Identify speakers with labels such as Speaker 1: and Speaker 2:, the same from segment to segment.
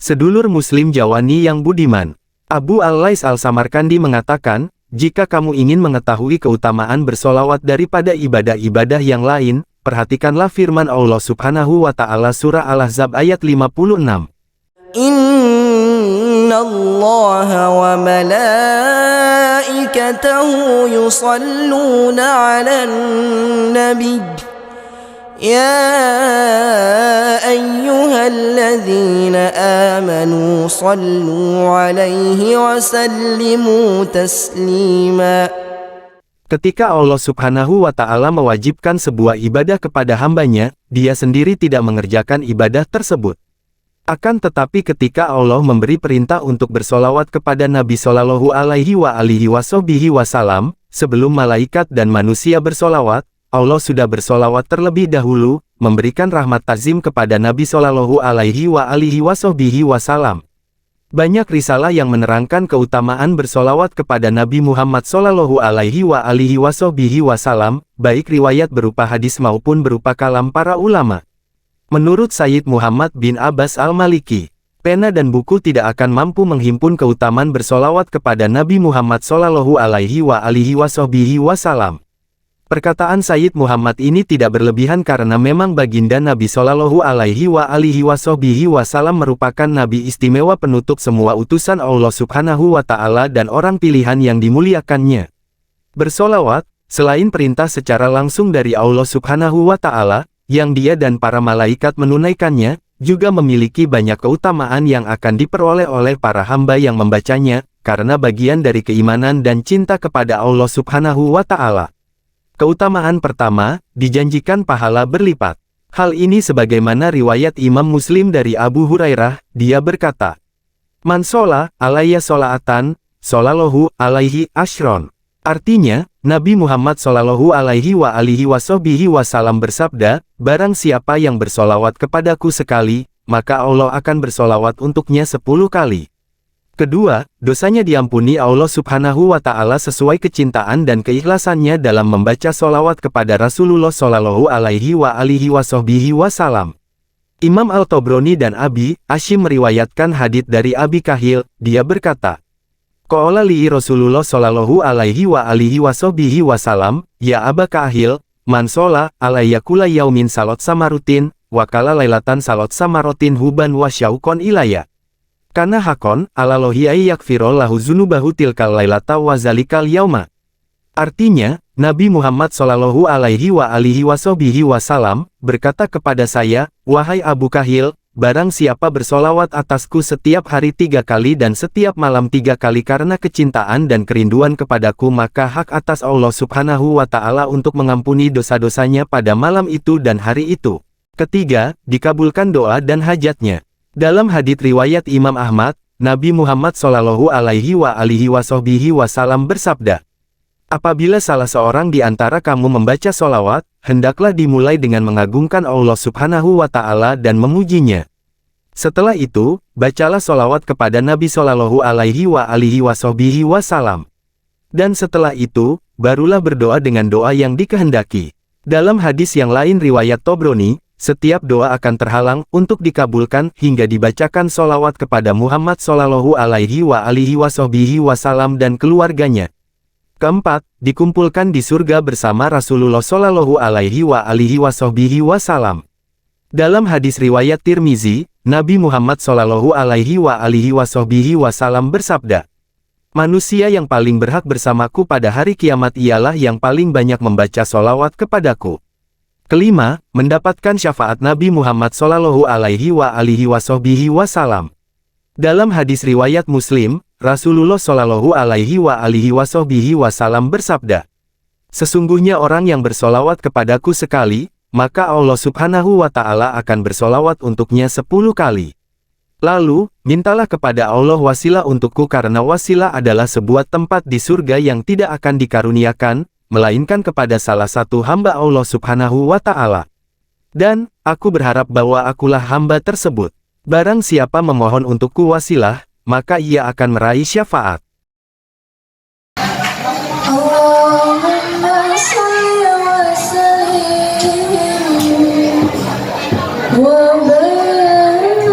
Speaker 1: Sedulur Muslim Jawani yang budiman. Abu Al-Lais Al-Samarkandi mengatakan, jika kamu ingin mengetahui keutamaan bersolawat daripada ibadah-ibadah yang lain, perhatikanlah firman Allah Subhanahu wa Ta'ala surah Al-Ahzab ayat 56.
Speaker 2: Inna Allah wa malaikatahu yusalluna 'alan nabiy. Ya ayyuhalladzina amanu sallu 'alaihi wa sallimu taslima.
Speaker 1: Ketika Allah Subhanahu wa Ta'ala mewajibkan sebuah ibadah kepada hambanya, Dia sendiri tidak mengerjakan ibadah tersebut. Akan tetapi ketika Allah memberi perintah untuk bersolawat kepada Nabi Shallallahu Alaihi Wasallam, sebelum malaikat dan manusia bersolawat, Allah sudah bersolawat terlebih dahulu, memberikan rahmat ta'zim kepada Nabi Shallallahu Alaihi Wasallam. Banyak risalah yang menerangkan keutamaan bersolawat kepada Nabi Muhammad Shallallahu Alaihi Wasallam, baik riwayat berupa hadis maupun berupa kalam para ulama. Menurut Sayyid Muhammad bin Abbas Al-Maliki, pena dan buku tidak akan mampu menghimpun keutamaan bersolawat kepada Nabi Muhammad Shallallahu Alaihi Wasallam. Perkataan Sayyid Muhammad ini tidak berlebihan karena memang baginda Nabi Shallallahu Alaihi Wasallam merupakan Nabi istimewa penutup semua utusan Allah Subhanahu wa Ta'ala dan orang pilihan yang dimuliakannya. Bersolawat, selain perintah secara langsung dari Allah Subhanahu wa Ta'ala, yang Dia dan para malaikat menunaikannya, juga memiliki banyak keutamaan yang akan diperoleh oleh para hamba yang membacanya, karena bagian dari keimanan dan cinta kepada Allah Subhanahu wa Ta'ala. Keutamaan pertama, dijanjikan pahala berlipat. Hal ini sebagaimana riwayat Imam Muslim dari Abu Hurairah, dia berkata, Man shola, alayya shola'atan, sholallahu alaihi ashron. Artinya, Nabi Muhammad Shallallahu Alaihi Wasallam bersabda, barang siapa yang bersolawat kepadaku sekali, maka Allah akan bersolawat untuknya 10 kali. Kedua, dosanya diampuni Allah Subhanahu wa Ta'ala sesuai kecintaan dan keikhlasannya dalam membaca solawat kepada Rasulullah Shallallahu Alaihi Wasallam. Imam Al-Tabrani dan Abi Hashim meriwayatkan hadits dari Abi Kahil, dia berkata, Qala li Rasulullah Shallallahu Alaihi Wasallam, ya Aba Kahil, man shola alayya kula yaumin salot samarutin, wa kala lailatan salot samarotin huban wa syauqon ilaya. Karena hakon, alalohi yakfirol lahu zunubahu tilkal lailata wa zalikal yauma. Artinya, Nabi Muhammad Shallallahu Alaihi Wasallam berkata kepada saya, wahai Abu Kahil, barang siapa bersolawat atasku setiap hari 3 kali dan setiap malam 3 kali karena kecintaan dan kerinduan kepadaku, maka hak atas Allah Subhanahu wa Ta'ala untuk mengampuni dosa-dosanya pada malam itu dan hari itu. Ketiga, dikabulkan doa dan hajatnya. Dalam hadits riwayat Imam Ahmad, Nabi Muhammad Shallallahu Alaihi Wasallam bersabda, apabila salah seorang di antara kamu membaca solawat, hendaklah dimulai dengan mengagungkan Allah Subhanahu wa Ta'ala dan memujinya. Setelah itu, bacalah solawat kepada Nabi Shallallahu Alaihi Wasallam. Dan setelah itu, barulah berdoa dengan doa yang dikehendaki. Dalam hadis yang lain riwayat Tabrani, setiap doa akan terhalang untuk dikabulkan hingga dibacakan solawat kepada Muhammad Shallallahu Alaihi Wasallam dan keluarganya. Keempat, dikumpulkan di surga bersama Rasulullah Shallallahu Alaihi Wasallam. Dalam hadis riwayat Tirmizi, Nabi Muhammad Shallallahu Alaihi Wasallam bersabda, manusia yang paling berhak bersamaku pada hari kiamat ialah yang paling banyak membaca solawat kepadaku. Kelima, mendapatkan syafaat Nabi Muhammad Shallallahu Alaihi Wasallam. Dalam hadis riwayat Muslim, Rasulullah Shallallahu Alaihi Wasallam bersabda, sesungguhnya orang yang bersolawat kepadaku sekali, maka Allah Subhanahu wa Ta'ala akan bersolawat untuknya 10 kali. Lalu, mintalah kepada Allah wasilah untukku karena wasilah adalah sebuah tempat di surga yang tidak akan dikaruniakan, melainkan kepada salah satu hamba Allah Subhanahu wa Ta'ala. Dan, aku berharap bahwa akulah hamba tersebut. Barang siapa memohon untukku wasilah, maka ia akan meraih syafaat.
Speaker 3: Allahumma shalli wa sallim wa barik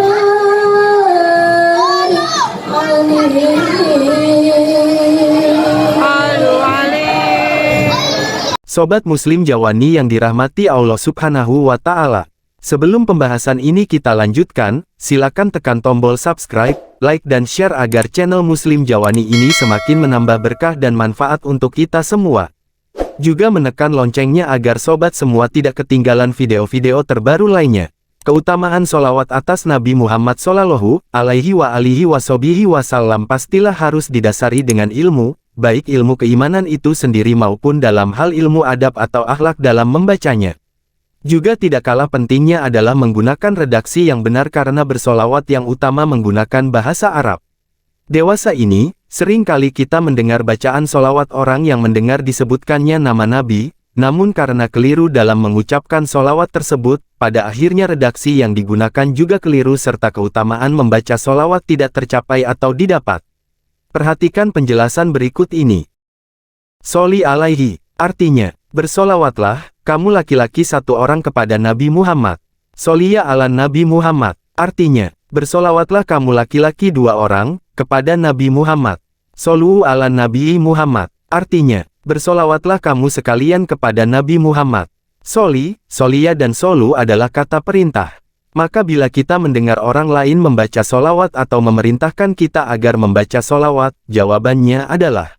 Speaker 1: Sobat Muslim Jawani yang dirahmati Allah Subhanahu wa Ta'ala. Sebelum pembahasan ini kita lanjutkan, silakan tekan tombol subscribe, like dan share agar channel Muslim Jawani ini semakin menambah berkah dan manfaat untuk kita semua. Juga menekan loncengnya agar sobat semua tidak ketinggalan video-video terbaru lainnya. Keutamaan sholawat atas Nabi Muhammad Sallallahu Alaihi Wasallam pastilah harus didasari dengan ilmu, baik ilmu keimanan itu sendiri maupun dalam hal ilmu adab atau akhlak dalam membacanya. Juga tidak kalah pentingnya adalah menggunakan redaksi yang benar karena bersolawat yang utama menggunakan bahasa Arab. Dewasa ini, sering kali kita mendengar bacaan solawat orang yang mendengar disebutkannya nama Nabi, namun karena keliru dalam mengucapkan solawat tersebut, pada akhirnya redaksi yang digunakan juga keliru serta keutamaan membaca solawat tidak tercapai atau didapat. Perhatikan penjelasan berikut ini. Sholli alaihi, artinya, bersolawatlah, kamu laki-laki satu orang kepada Nabi Muhammad. Sholliya ala Nabi Muhammad, artinya, bersolawatlah kamu laki-laki dua orang, kepada Nabi Muhammad. Shollu ala Nabi Muhammad, artinya, bersolawatlah kamu sekalian kepada Nabi Muhammad. Sholli, sholliya dan shollu adalah kata perintah. Maka bila kita mendengar orang lain membaca solawat atau memerintahkan kita agar membaca solawat, jawabannya adalah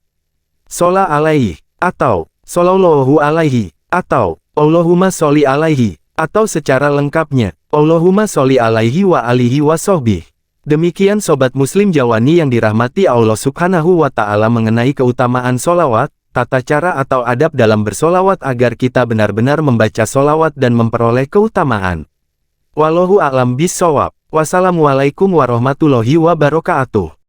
Speaker 1: sholla alaihi, atau shollallahu alaihi, atau Allahumma sholli alaihi, atau secara lengkapnya, Allahumma sholli alaihi wa alihi wa sahbihi. Demikian Sobat Muslim Jawani yang dirahmati Allah Subhanahu wa Ta'ala mengenai keutamaan solawat, tata cara atau adab dalam bersolawat agar kita benar-benar membaca solawat dan memperoleh keutamaan. Wallahu a'lam bishawab. Wassalamualaikum warahmatullahi wabarakatuh.